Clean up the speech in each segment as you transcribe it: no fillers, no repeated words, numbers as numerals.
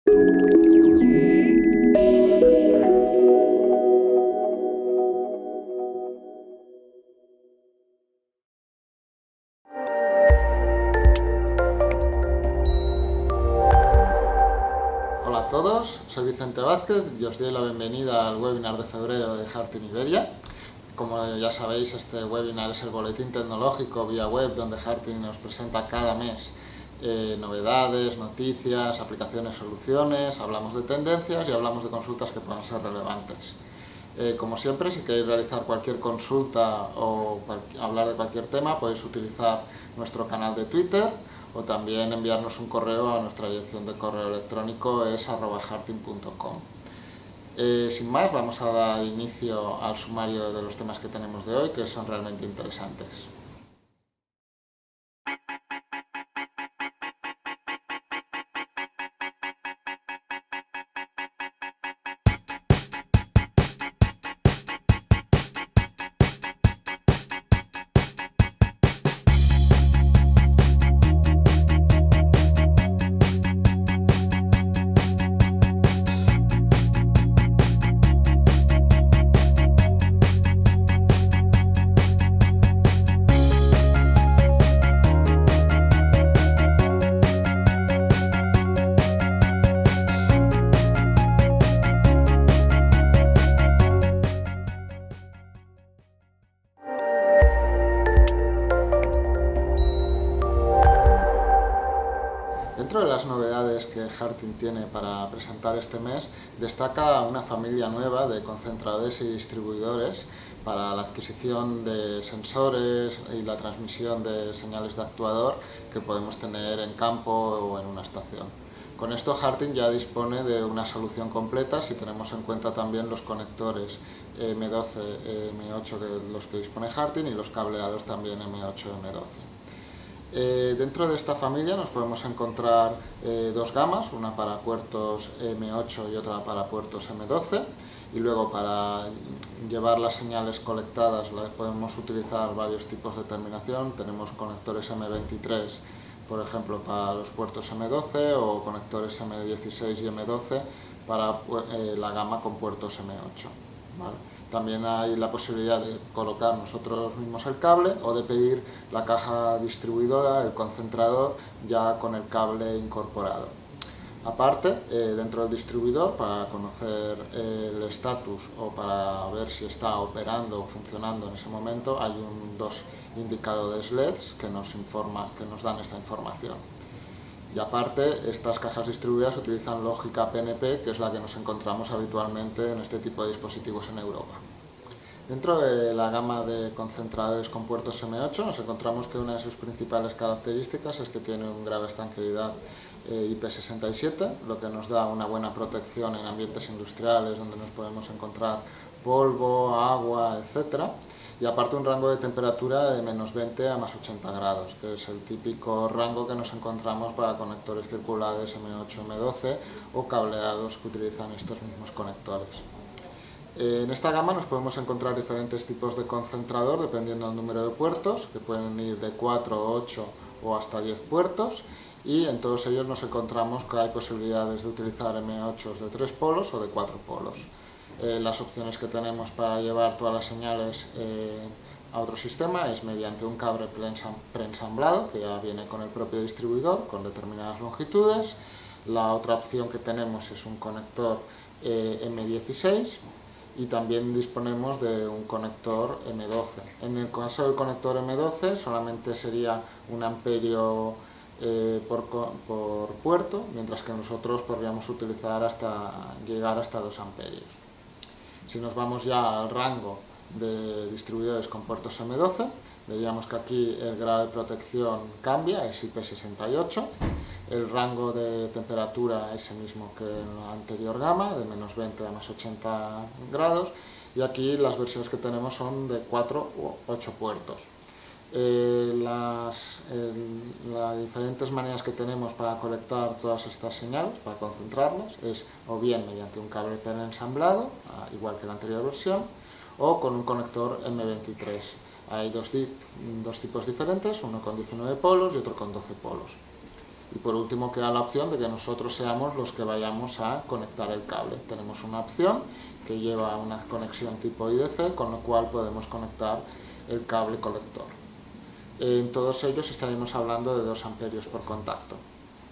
Hola a todos, soy Vicente Vázquez y os doy la bienvenida al webinar de febrero de Harting Iberia. Como ya sabéis, este webinar es el boletín tecnológico vía web donde Harting nos presenta cada mes novedades, noticias, aplicaciones, soluciones, hablamos de tendencias y hablamos de consultas que puedan ser relevantes. Como siempre, si queréis realizar cualquier consulta o hablar de cualquier tema, podéis utilizar nuestro canal de Twitter o también enviarnos un correo a nuestra dirección de correo electrónico es @harting.com. Sin más, vamos a dar inicio al sumario de los temas que tenemos de hoy, que son realmente interesantes. Dentro de las novedades que Harting tiene para presentar este mes, destaca una familia nueva de concentradores y distribuidores para la adquisición de sensores y la transmisión de señales de actuador que podemos tener en campo o en una estación. Con esto Harting ya dispone de una solución completa si tenemos en cuenta también los conectores M12, M8 de los que dispone Harting y los cableados también M8, M12. Dentro de esta familia nos podemos encontrar dos gamas, una para puertos M8 y otra para puertos M12, y luego para llevar las señales colectadas podemos utilizar varios tipos de terminación. Tenemos conectores M23, por ejemplo, para los puertos M12 o conectores M16 y M12 para la gama con puertos M8. ¿Vale? También hay la posibilidad de colocar nosotros mismos el cable o de pedir la caja distribuidora, el concentrador, ya con el cable incorporado. Aparte, dentro del distribuidor, para conocer el estatus o para ver si está operando o funcionando en ese momento, hay dos indicadores LEDs que nos dan esta información. Y aparte, estas cajas distribuidas utilizan lógica PNP, que es la que nos encontramos habitualmente en este tipo de dispositivos en Europa. Dentro de la gama de concentradores con puertos M8 nos encontramos que una de sus principales características es que tiene un grave estanqueidad IP67, lo que nos da una buena protección en ambientes industriales donde nos podemos encontrar polvo, agua, etc. Y aparte un rango de temperatura de -20 a +80 grados, que es el típico rango que nos encontramos para conectores circulares M8, M12 o cableados que utilizan estos mismos conectores. En esta gama nos podemos encontrar diferentes tipos de concentrador dependiendo del número de puertos, que pueden ir de 4, 8 o hasta 10 puertos, y en todos ellos nos encontramos que hay posibilidades de utilizar M8 de 3 polos o de 4 polos. Las opciones que tenemos para llevar todas las señales a otro sistema es mediante un cable preensamblado, que ya viene con el propio distribuidor, con determinadas longitudes. La otra opción que tenemos es un conector M16 y también disponemos de un conector M12. En el caso del conector M12 solamente sería 1 amperio por puerto, mientras que nosotros podríamos llegar hasta 2 amperios. Si nos vamos ya al rango de distribuidores con puertos M12, veríamos que aquí el grado de protección cambia, es IP68, el rango de temperatura es el mismo que en la anterior gama, de -20 a +80 grados, y aquí las versiones que tenemos son de 4 u 8 puertos. Las diferentes maneras que tenemos para conectar todas estas señales, para concentrarlas, es o bien mediante un cable preensamblado, igual que la anterior versión, o con un conector M23. Hay dos tipos diferentes, uno con 19 polos y otro con 12 polos. Y por último queda la opción de que nosotros seamos los que vayamos a conectar el cable. Tenemos una opción que lleva una conexión tipo IDC, con lo cual podemos conectar el cable colector. En todos ellos estaremos hablando de 2 amperios por contacto.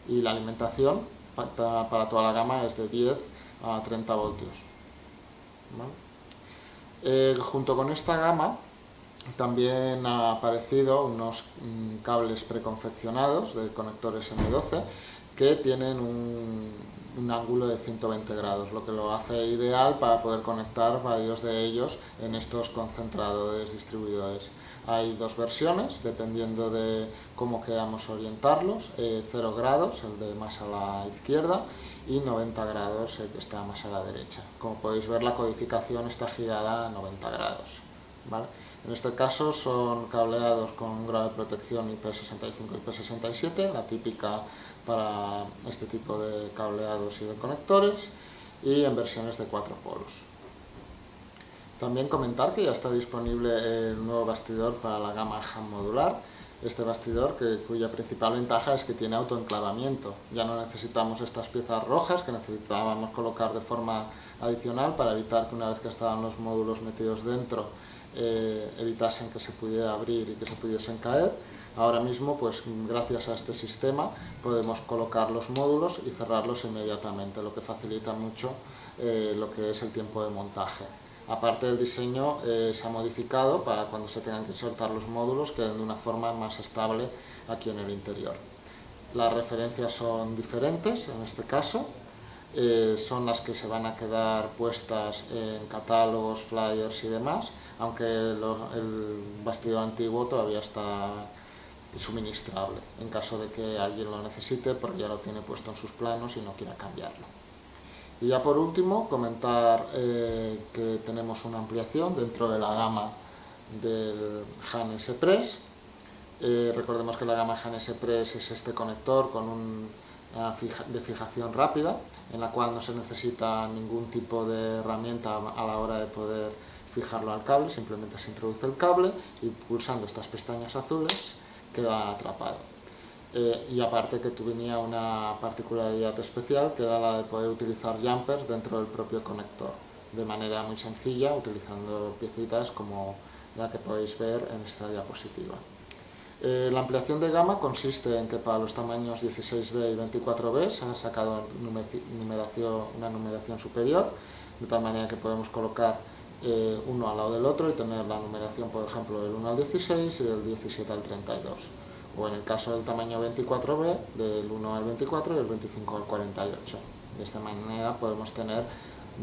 Y la alimentación para toda la gama es de 10 a 30 voltios. ¿Vale? Junto con esta gama también ha aparecido unos cables preconfeccionados de conectores M12 que tienen un ángulo de 120 grados, lo que lo hace ideal para poder conectar varios de ellos en estos concentradores distribuidores. Hay 2 versiones, dependiendo de cómo queramos orientarlos, 0 grados, el de más a la izquierda, y 90 grados, el que está más a la derecha. Como podéis ver, la codificación está girada a 90 grados. ¿Vale? En este caso son cableados con un grado de protección IP65 y IP67, la típica para este tipo de cableados y de conectores, y en versiones de 4 polos. También comentar que ya está disponible el nuevo bastidor para la gama HAM modular. Este bastidor, cuya principal ventaja es que tiene autoenclavamiento. Ya no necesitamos estas piezas rojas que necesitábamos colocar de forma adicional para evitar que una vez que estaban los módulos metidos dentro, evitasen que se pudiera abrir y que se pudiesen caer. Ahora mismo, pues gracias a este sistema, podemos colocar los módulos y cerrarlos inmediatamente, lo que facilita mucho lo que es el tiempo de montaje. Aparte, el diseño se ha modificado para cuando se tengan que insertar los módulos queden de una forma más estable aquí en el interior. Las referencias son diferentes en este caso, son las que se van a quedar puestas en catálogos, flyers y demás, aunque el bastidor antiguo todavía está suministrable en caso de que alguien lo necesite, porque ya lo tiene puesto en sus planos y no quiera cambiarlo. Y ya por último, comentar que tenemos una ampliación dentro de la gama del HAN S-Press. Recordemos que la gama HAN S-Press es este conector con de fijación rápida, en la cual no se necesita ningún tipo de herramienta a la hora de poder fijarlo al cable, simplemente se introduce el cable y pulsando estas pestañas azules queda atrapado. Y aparte que venía una particularidad especial, que era la de poder utilizar jumpers dentro del propio conector, de manera muy sencilla, utilizando piecitas como la que podéis ver en esta diapositiva. La ampliación de gama consiste en que para los tamaños 16B y 24B se ha sacado una numeración superior, de tal manera que podemos colocar uno al lado del otro y tener la numeración, por ejemplo, del 1 al 16 y del 17 al 32. O en el caso del tamaño 24B, del 1 al 24 y del 25 al 48. De esta manera podemos tener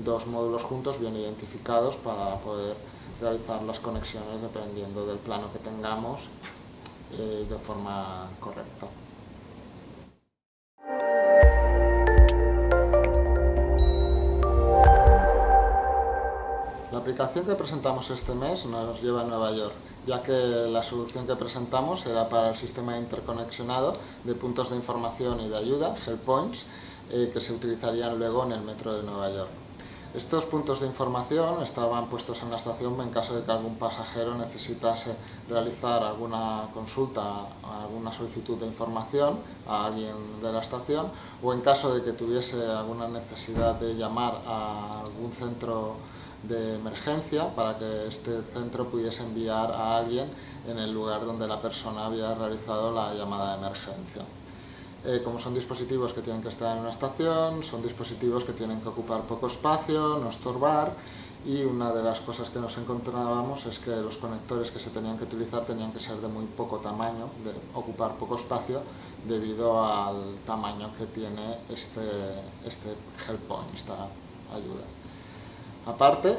2 módulos juntos bien identificados para poder realizar las conexiones dependiendo del plano que tengamos de forma correcta. La aplicación que presentamos este mes nos lleva a Nueva York, ya que la solución que presentamos era para el sistema interconexionado de puntos de información y de ayuda, Help Points, que se utilizarían luego en el metro de Nueva York. Estos puntos de información estaban puestos en la estación en caso de que algún pasajero necesitase realizar alguna consulta, alguna solicitud de información a alguien de la estación, o en caso de que tuviese alguna necesidad de llamar a algún centro de emergencia para que este centro pudiese enviar a alguien en el lugar donde la persona había realizado la llamada de emergencia. Como son dispositivos que tienen que estar en una estación, son dispositivos que tienen que ocupar poco espacio, no estorbar, y una de las cosas que nos encontrábamos es que los conectores que se tenían que utilizar tenían que ser de muy poco tamaño, de ocupar poco espacio, debido al tamaño que tiene este Help Point, esta ayuda. Aparte,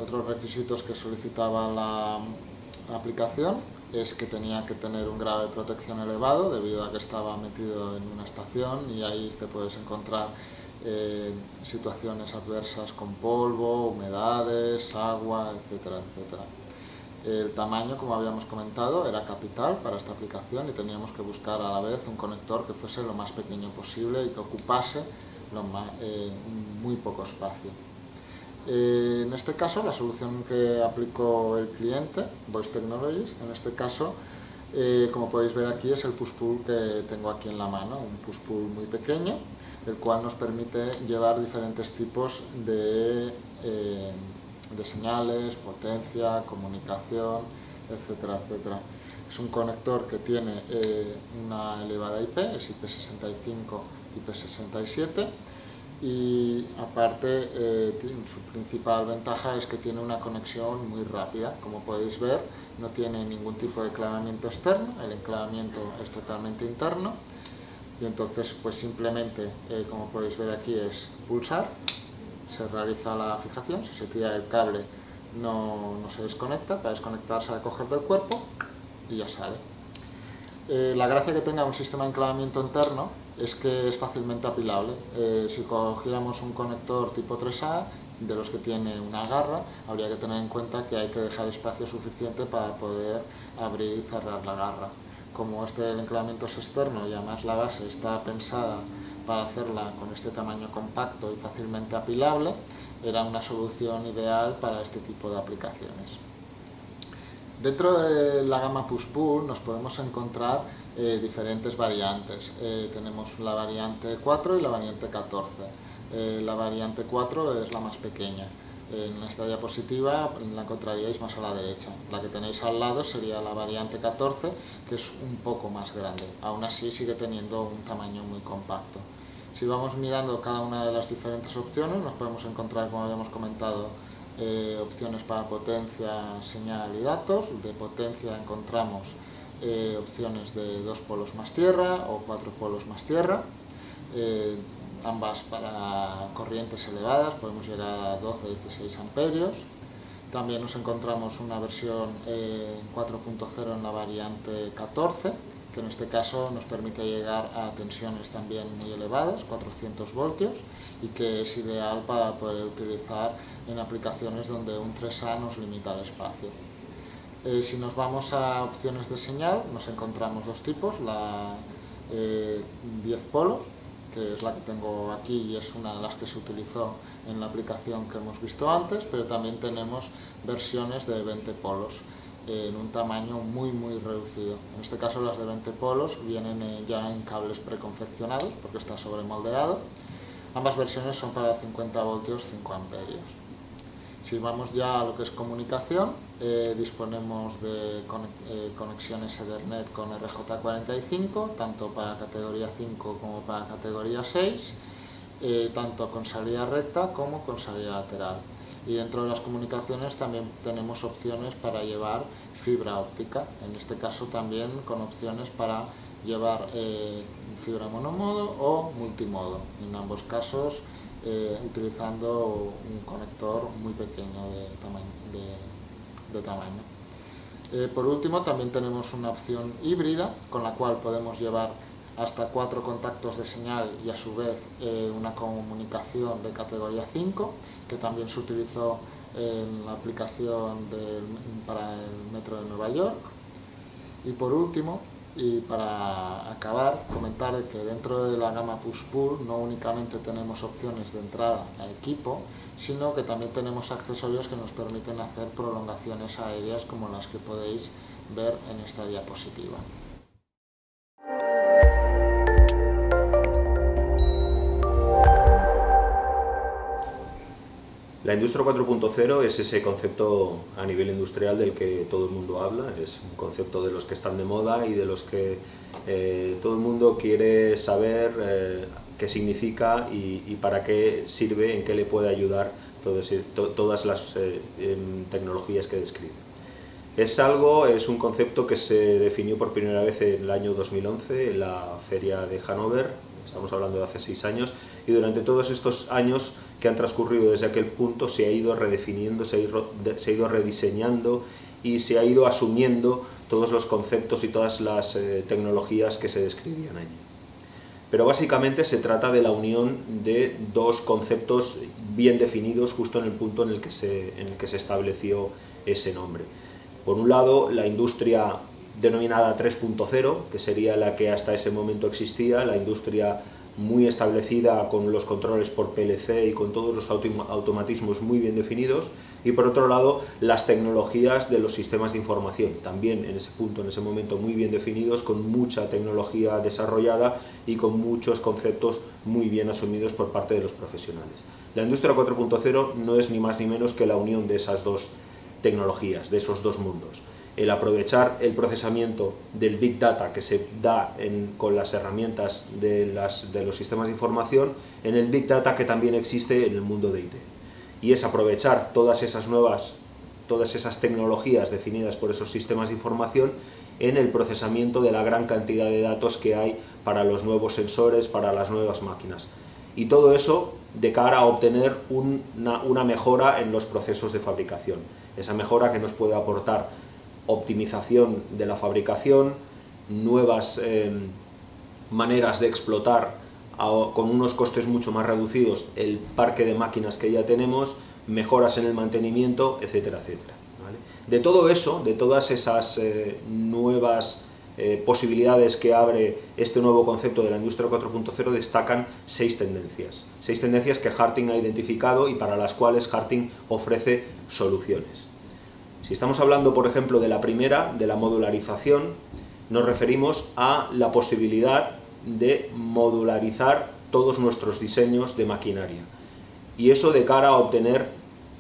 otros requisitos que solicitaba la aplicación es que tenía que tener un grado de protección elevado debido a que estaba metido en una estación y ahí te puedes encontrar situaciones adversas con polvo, humedades, agua, etcétera, etcétera. El tamaño, como habíamos comentado, era capital para esta aplicación y teníamos que buscar a la vez un conector que fuese lo más pequeño posible y que ocupase muy poco espacio. En este caso, la solución que aplicó el cliente, Voice Technologies, en este caso Como podéis ver aquí es el push-pull que tengo aquí en la mano, un push-pull muy pequeño, el cual nos permite llevar diferentes tipos de señales, potencia, comunicación, etcétera, etcétera. Es un conector que tiene una elevada IP, es IP65, IP67, y aparte su principal ventaja es que tiene una conexión muy rápida. Como podéis ver, no tiene ningún tipo de enclavamiento externo, el enclavamiento es totalmente interno, y entonces pues simplemente, como podéis ver aquí, es pulsar, se realiza la fijación, si se tira el cable no se desconecta, para desconectarse a coger del cuerpo y ya sale. La gracia que tenga un sistema de enclavamiento interno es que es fácilmente apilable. Si cogiéramos un conector tipo 3A, de los que tiene una garra, habría que tener en cuenta que hay que dejar espacio suficiente para poder abrir y cerrar la garra. Como el enclavamiento es externo y además la base está pensada para hacerla con este tamaño compacto y fácilmente apilable, era una solución ideal para este tipo de aplicaciones. Dentro de la gama push-pull nos podemos encontrar diferentes variantes. Tenemos la variante 4 y la variante 14. La variante 4 es la más pequeña. En esta diapositiva la encontraríais más a la derecha. La que tenéis al lado sería la variante 14, que es un poco más grande. Aún así sigue teniendo un tamaño muy compacto. Si vamos mirando cada una de las diferentes opciones, nos podemos encontrar, como habíamos comentado, opciones para potencia, señal y datos. De potencia encontramos opciones de 2 polos más tierra o 4 polos más tierra, ambas para corrientes elevadas, podemos llegar a 12-16 amperios. También nos encontramos una versión 4.0 en la variante 14, que en este caso nos permite llegar a tensiones también muy elevadas, 400 voltios, y que es ideal para poder utilizar en aplicaciones donde un 3A nos limita el espacio. Si nos vamos a opciones de señal, nos encontramos dos tipos, la 10 polos, que es la que tengo aquí y es una de las que se utilizó en la aplicación que hemos visto antes, pero también tenemos versiones de 20 polos en un tamaño muy reducido. En este caso las de 20 polos vienen ya en cables preconfeccionados porque está sobremoldeado. Ambas versiones son para 50 voltios, 5 amperios. Si vamos ya a lo que es comunicación, disponemos de conexiones Ethernet con RJ45, tanto para categoría 5 como para categoría 6, tanto con salida recta como con salida lateral. Y dentro de las comunicaciones también tenemos opciones para llevar fibra óptica, en este caso también con opciones para llevar fibra monomodo o multimodo, en ambos casos utilizando un conector muy pequeño de tamaño. Por último, también tenemos una opción híbrida con la cual podemos llevar hasta 4 contactos de señal y a su vez una comunicación de categoría 5, que también se utilizó en la aplicación para el metro de Nueva York. Y por último, y para acabar, comentar que dentro de la gama push-pull no únicamente tenemos opciones de entrada a equipo, sino que también tenemos accesorios que nos permiten hacer prolongaciones aéreas como las que podéis ver en esta diapositiva. La industria 4.0 es ese concepto a nivel industrial del que todo el mundo habla, es un concepto de los que están de moda y de los que todo el mundo quiere saber qué significa y para qué sirve, en qué le puede ayudar todas las tecnologías que describe. Es un concepto que se definió por primera vez en el año 2011 en la feria de Hannover, estamos hablando de hace 6 años, y durante todos estos años que han transcurrido desde aquel punto se ha ido redefiniendo, se ha ido rediseñando y se ha ido asumiendo todos los conceptos y todas las tecnologías que se describían allí. Pero básicamente se trata de la unión de dos conceptos bien definidos justo en el punto en el que se estableció ese nombre. Por un lado, la industria denominada 3.0, que sería la que hasta ese momento existía, la industria muy establecida con los controles por PLC y con todos los automatismos muy bien definidos, y por otro lado las tecnologías de los sistemas de información, también en ese punto, en ese momento muy bien definidos, con mucha tecnología desarrollada y con muchos conceptos muy bien asumidos por parte de los profesionales. La industria 4.0 no es ni más ni menos que la unión de esas dos tecnologías, de esos dos mundos. El aprovechar el procesamiento del Big Data que se da con las herramientas de los sistemas de información en el Big Data que también existe en el mundo de IT. Y es aprovechar todas esas tecnologías definidas por esos sistemas de información en el procesamiento de la gran cantidad de datos que hay para los nuevos sensores, para las nuevas máquinas. Y todo eso de cara a obtener una mejora en los procesos de fabricación. Esa mejora que nos puede aportar optimización de la fabricación, nuevas maneras de explotar con unos costes mucho más reducidos el parque de máquinas que ya tenemos, mejoras en el mantenimiento, etcétera, etcétera. ¿Vale? De todo eso, de todas esas nuevas posibilidades que abre este nuevo concepto de la industria 4.0, destacan 6 tendencias. 6 tendencias que Harting ha identificado y para las cuales Harting ofrece soluciones. Si estamos hablando, por ejemplo, de la primera, de la modularización, nos referimos a la posibilidad de modularizar todos nuestros diseños de maquinaria. Y eso de cara a obtener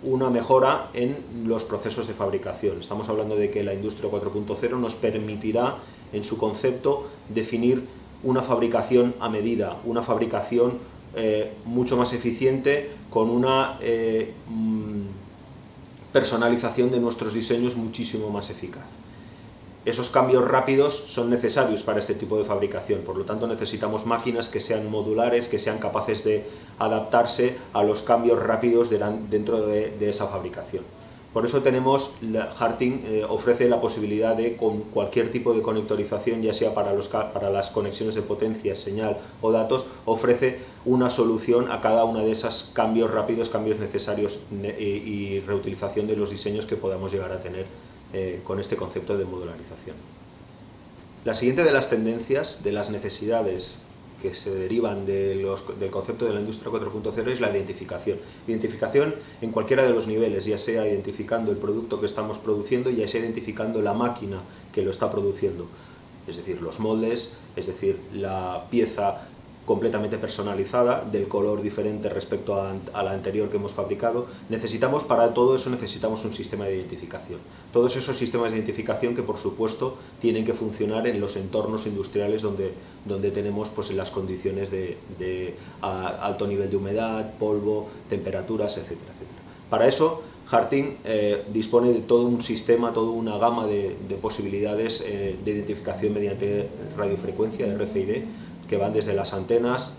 una mejora en los procesos de fabricación. Estamos hablando de que la industria 4.0 nos permitirá, en su concepto, definir una fabricación a medida, una fabricación mucho más eficiente, con una personalización de nuestros diseños muchísimo más eficaz. Esos cambios rápidos son necesarios para este tipo de fabricación, por lo tanto necesitamos máquinas que sean modulares, que sean capaces de adaptarse a los cambios rápidos dentro de esa fabricación. Por eso Harting ofrece la posibilidad de, con cualquier tipo de conectorización, ya sea para las conexiones de potencia, señal o datos, ofrece una solución a cada una de esos cambios rápidos, cambios necesarios y reutilización de los diseños que podamos llegar a tener con este concepto de modularización. La siguiente de las tendencias, de las necesidades que se derivan del concepto de la industria 4.0 es la identificación. Identificación en cualquiera de los niveles, ya sea identificando el producto que estamos produciendo, ya sea identificando la máquina que lo está produciendo, es decir, los moldes, es decir, la pieza completamente personalizada, del color diferente respecto a la anterior que hemos fabricado. Para todo eso necesitamos un sistema de identificación. Todos esos sistemas de identificación que, por supuesto, tienen que funcionar en los entornos industriales donde tenemos pues, las condiciones de alto nivel de humedad, polvo, temperaturas, etcétera, etcétera. Para eso, Harting dispone de todo un sistema, toda una gama de posibilidades de identificación mediante radiofrecuencia, RFID, que van desde las antenas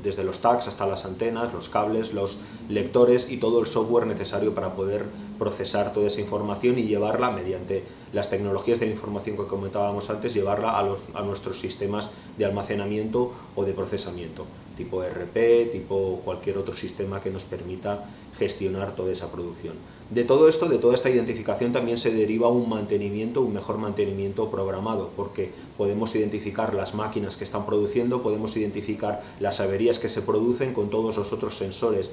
desde los tags hasta las antenas, los cables, los lectores y todo el software necesario para poder procesar toda esa información y llevarla mediante las tecnologías de la información que comentábamos antes, llevarla a nuestros sistemas de almacenamiento o de procesamiento, tipo ERP, tipo cualquier otro sistema que nos permita gestionar toda esa producción. De todo esto, de toda esta identificación, también se deriva un mejor mantenimiento programado, porque podemos identificar las máquinas que están produciendo, podemos identificar las averías que se producen con todos los otros sensores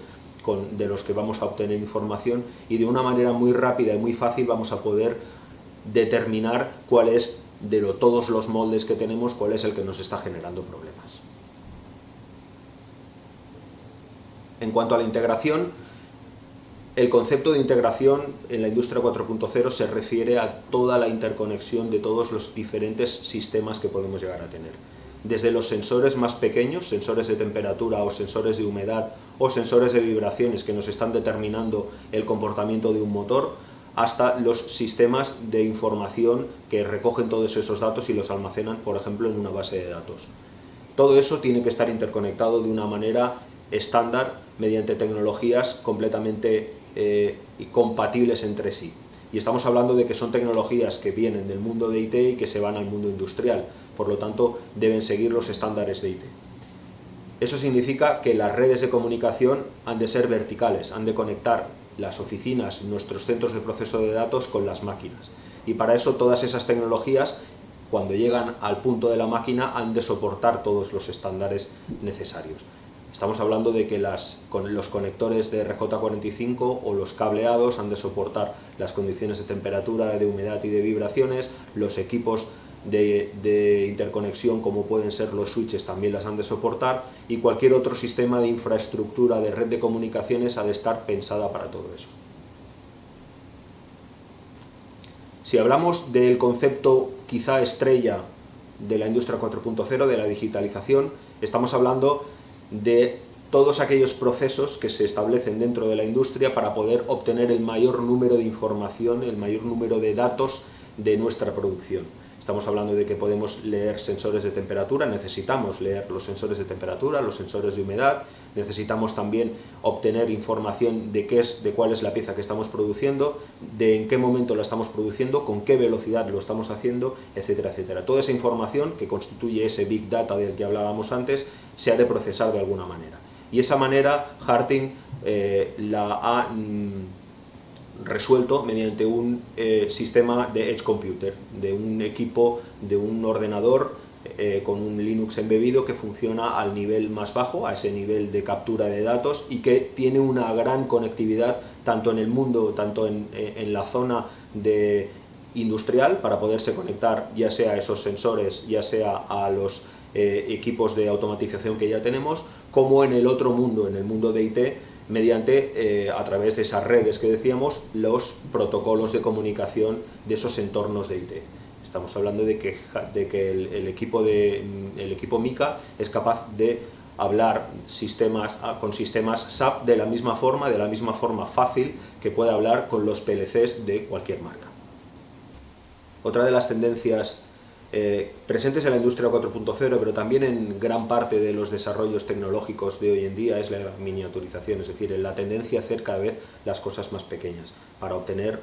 de los que vamos a obtener información, y de una manera muy rápida y muy fácil vamos a poder determinar cuál es, todos los moldes que tenemos, cuál es el que nos está generando problemas. En cuanto a la integración, el concepto de integración en la industria 4.0 se refiere a toda la interconexión de todos los diferentes sistemas que podemos llegar a tener. Desde los sensores más pequeños, sensores de temperatura o sensores de humedad o sensores de vibraciones que nos están determinando el comportamiento de un motor, hasta los sistemas de información que recogen todos esos datos y los almacenan, por ejemplo, en una base de datos. Todo eso tiene que estar interconectado de una manera estándar mediante tecnologías completamente compatibles entre sí. Y estamos hablando de que son tecnologías que vienen del mundo de IT y que se van al mundo industrial, por lo tanto deben seguir los estándares de IT. Eso significa que las redes de comunicación han de ser verticales, han de conectar las oficinas, nuestros centros de proceso de datos con las máquinas. Y para eso todas esas tecnologías cuando llegan al punto de la máquina han de soportar todos los estándares necesarios. Estamos hablando de que los conectores de RJ45 o los cableados han de soportar las condiciones de temperatura, de humedad y de vibraciones. Los equipos de interconexión, como pueden ser los switches, también las han de soportar, y cualquier otro sistema de infraestructura de red de comunicaciones ha de estar pensada para todo eso. Si hablamos del concepto quizá estrella de la industria 4.0, de la digitalización, estamos hablando de todos aquellos procesos que se establecen dentro de la industria para poder obtener el mayor número de información, el mayor número de datos de nuestra producción. Estamos hablando de que podemos leer sensores de temperatura, necesitamos leer los sensores de temperatura, los sensores de humedad, necesitamos también obtener información de cuál es la pieza que estamos produciendo, de en qué momento la estamos produciendo, con qué velocidad lo estamos haciendo, etcétera, etcétera. Toda esa información que constituye ese Big Data del que hablábamos antes se ha de procesar de alguna manera. Y esa manera Harting la ha resuelto mediante un sistema de Edge Computer, de un equipo, de un ordenador con un Linux embebido que funciona al nivel más bajo, a ese nivel de captura de datos, y que tiene una gran conectividad tanto en el mundo, tanto en la zona industrial, para poderse conectar ya sea a esos sensores, ya sea a los equipos de automatización que ya tenemos, como en el otro mundo, en el mundo de IT, mediante, a través de esas redes que decíamos, los protocolos de comunicación de esos entornos de IT. Estamos hablando de que el equipo Mica es capaz de hablar con sistemas SAP de la misma forma fácil que puede hablar con los PLCs de cualquier marca. Otra de las tendencias presentes en la industria 4.0, pero también en gran parte de los desarrollos tecnológicos de hoy en día, es la miniaturización, es decir, la tendencia a hacer cada vez las cosas más pequeñas para obtener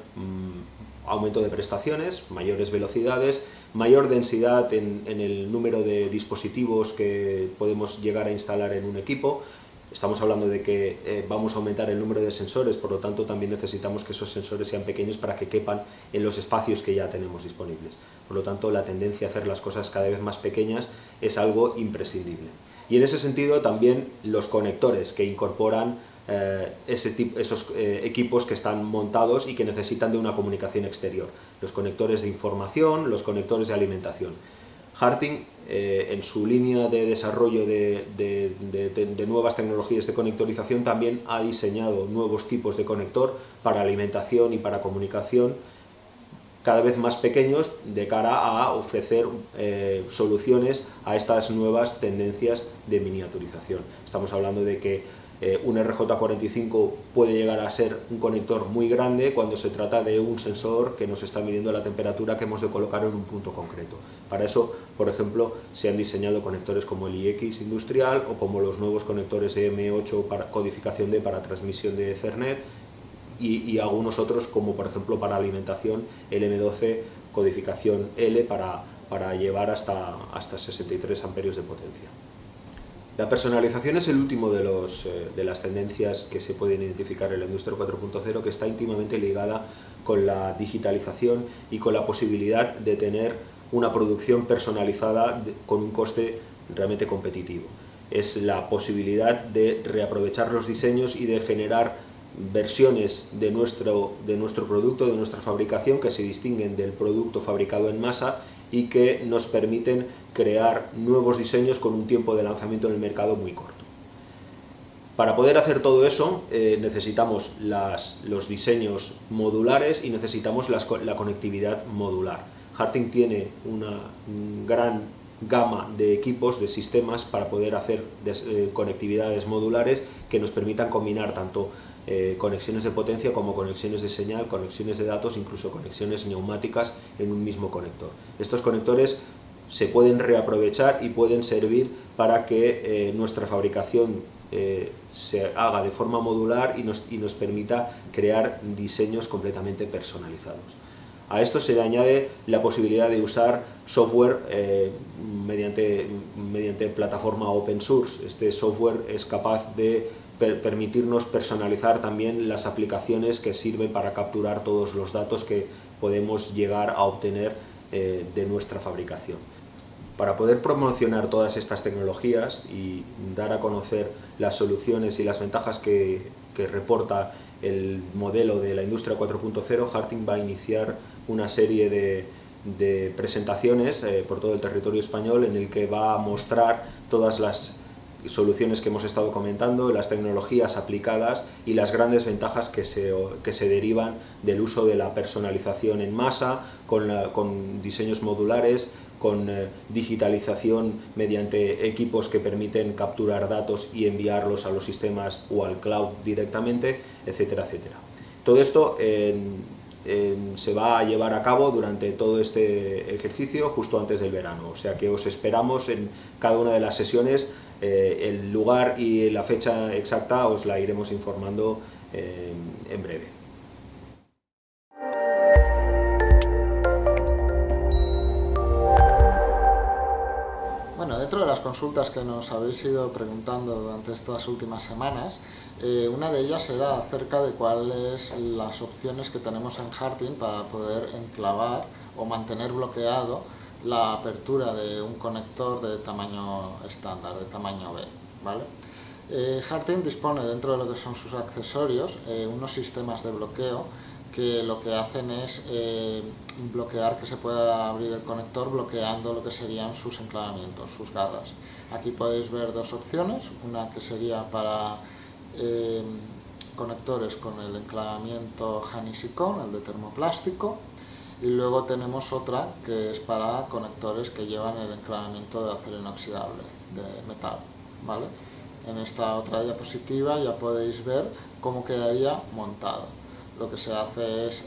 aumento de prestaciones, mayores velocidades, mayor densidad en el número de dispositivos que podemos llegar a instalar en un equipo. Estamos hablando de que vamos a aumentar el número de sensores, por lo tanto también necesitamos que esos sensores sean pequeños para que quepan en los espacios que ya tenemos disponibles. Por lo tanto, la tendencia a hacer las cosas cada vez más pequeñas es algo imprescindible. Y en ese sentido también los conectores que incorporan esos equipos que están montados y que necesitan de una comunicación exterior. Los conectores de información, los conectores de alimentación. Harting, en su línea de desarrollo de nuevas tecnologías de conectorización, también ha diseñado nuevos tipos de conector para alimentación y para comunicación, cada vez más pequeños, de cara a ofrecer soluciones a estas nuevas tendencias de miniaturización. Estamos hablando de que un RJ45 puede llegar a ser un conector muy grande cuando se trata de un sensor que nos está midiendo la temperatura que hemos de colocar en un punto concreto. Para eso, por ejemplo, se han diseñado conectores como el iX industrial o como los nuevos conectores de M8 para codificación D para transmisión de Ethernet, y algunos otros como por ejemplo para alimentación el M12 codificación L para llevar hasta 63 amperios de potencia. La personalización es el último de las tendencias que se pueden identificar en la industria 4.0, que está íntimamente ligada con la digitalización y con la posibilidad de tener una producción personalizada con un coste realmente competitivo. Es la posibilidad de reaprovechar los diseños y de generar versiones de nuestro producto, de nuestra fabricación, que se distinguen del producto fabricado en masa y que nos permiten crear nuevos diseños con un tiempo de lanzamiento en el mercado muy corto. Para poder hacer todo eso necesitamos los diseños modulares y necesitamos la conectividad modular. Harting tiene una gran gama de equipos, de sistemas para poder hacer conectividades modulares que nos permitan combinar tanto conexiones de potencia como conexiones de señal, conexiones de datos, incluso conexiones neumáticas en un mismo conector. Estos conectores se pueden reaprovechar y pueden servir para que nuestra fabricación se haga de forma modular y nos permita crear diseños completamente personalizados. A esto se le añade la posibilidad de usar software mediante plataforma open source. Este software es capaz de permitirnos personalizar también las aplicaciones que sirven para capturar todos los datos que podemos llegar a obtener de nuestra fabricación. Para poder promocionar todas estas tecnologías y dar a conocer las soluciones y las ventajas que reporta el modelo de la industria 4.0, Harting va a iniciar una serie de presentaciones por todo el territorio español en el que va a mostrar todas las soluciones que hemos estado comentando, las tecnologías aplicadas y las grandes ventajas que se derivan del uso de la personalización en masa, con diseños modulares, con digitalización mediante equipos que permiten capturar datos y enviarlos a los sistemas o al cloud directamente, etcétera, etcétera. Todo esto se va a llevar a cabo durante todo este ejercicio justo antes del verano, o sea que os esperamos en cada una de las sesiones. El lugar y la fecha exacta os la iremos informando en breve. Bueno, dentro de las consultas que nos habéis ido preguntando durante estas últimas semanas, una de ellas era acerca de cuáles las opciones que tenemos en Harting para poder enclavar o mantener bloqueado la apertura de un conector de tamaño estándar, de tamaño B, ¿vale? Harting dispone, dentro de lo que son sus accesorios, unos sistemas de bloqueo que lo que hacen es bloquear que se pueda abrir el conector bloqueando lo que serían sus enclavamientos, sus garras. Aquí podéis ver dos opciones, una que sería para conectores con el enclavamiento Hanisicon, el de termoplástico, y luego tenemos otra que es para conectores que llevan el enclavamiento de acero inoxidable, de metal, ¿vale? En esta otra diapositiva ya podéis ver cómo quedaría montado. Lo que se hace es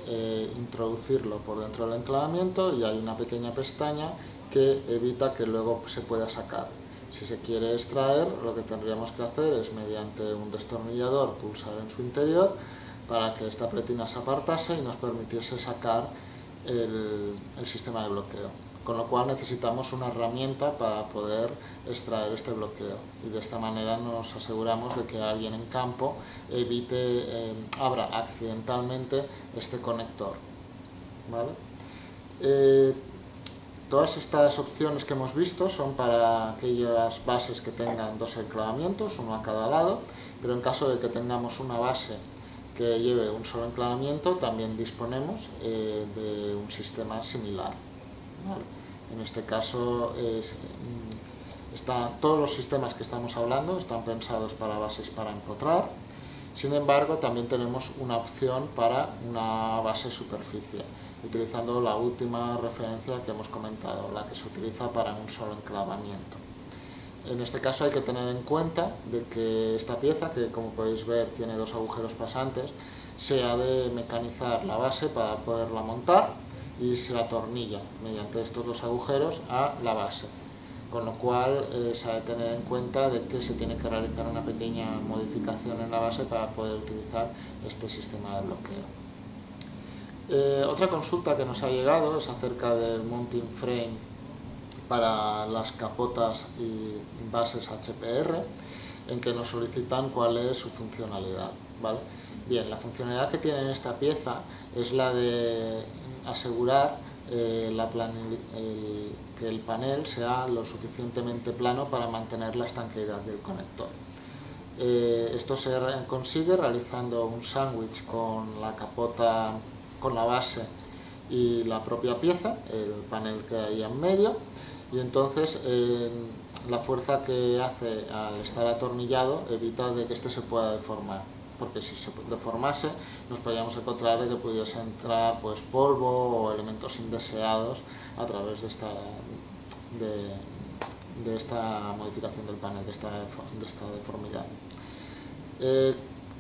introducirlo por dentro del enclavamiento y hay una pequeña pestaña que evita que luego se pueda sacar. Si se quiere extraer, lo que tendríamos que hacer es, mediante un destornillador, pulsar en su interior para que esta pretina se apartase y nos permitiese sacar el sistema de bloqueo. Con lo cual necesitamos una herramienta para poder extraer este bloqueo y de esta manera nos aseguramos de que alguien en campo abra accidentalmente este conector, ¿vale? Todas estas opciones que hemos visto son para aquellas bases que tengan dos enclavamientos, uno a cada lado, pero en caso de que tengamos una base que lleve un solo enclavamiento, también disponemos de un sistema similar, ¿vale? En este caso, todos los sistemas que estamos hablando están pensados para bases para empotrar. Sin embargo, también tenemos una opción para una base superficie, utilizando la última referencia que hemos comentado, la que se utiliza para un solo enclavamiento. En este caso hay que tener en cuenta de que esta pieza, que como podéis ver tiene dos agujeros pasantes, se ha de mecanizar la base para poderla montar y se atornilla mediante estos dos agujeros a la base, con lo cual se ha de tener en cuenta de que se tiene que realizar una pequeña modificación en la base para poder utilizar este sistema de bloqueo. Otra consulta que nos ha llegado es acerca del mounting frame para las capotas y bases HPR, en que nos solicitan cuál es su funcionalidad, ¿vale? Bien, la funcionalidad que tiene esta pieza es la de asegurar que el panel sea lo suficientemente plano para mantener la estanqueidad del conector. Esto se consigue realizando un sándwich con la capota, con la base y la propia pieza, el panel que hay en medio, y entonces la fuerza que hace al estar atornillado evita de que este se pueda deformar, porque si se deformase nos podríamos encontrar de que pudiese entrar pues polvo o elementos indeseados a través de esta modificación del panel, de esta deformidad.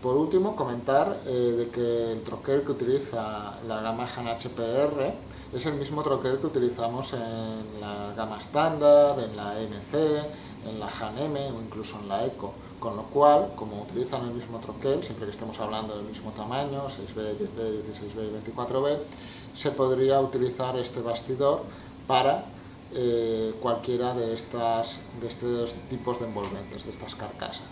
Por último, comentar de que el troquel que utiliza la gama Han HPR es el mismo troquel que utilizamos en la gama estándar, en la MC, en la Han M o incluso en la Eco, con lo cual, como utilizan el mismo troquel, siempre que estemos hablando del mismo tamaño, 6B, 10B, 16B y 24B, se podría utilizar este bastidor para cualquiera de estos tipos de envolventes, de estas carcasas.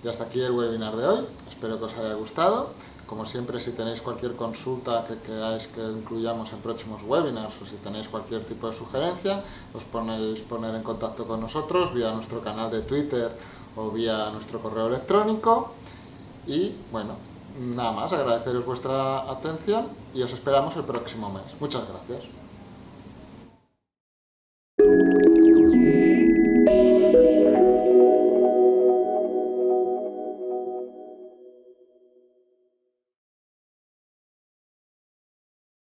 Y hasta aquí el webinar de hoy, espero que os haya gustado. Como siempre, si tenéis cualquier consulta que queráis que incluyamos en próximos webinars o si tenéis cualquier tipo de sugerencia, os podéis poner en contacto con nosotros vía nuestro canal de Twitter o vía nuestro correo electrónico. Y bueno, nada más, agradeceros vuestra atención y os esperamos el próximo mes. Muchas gracias.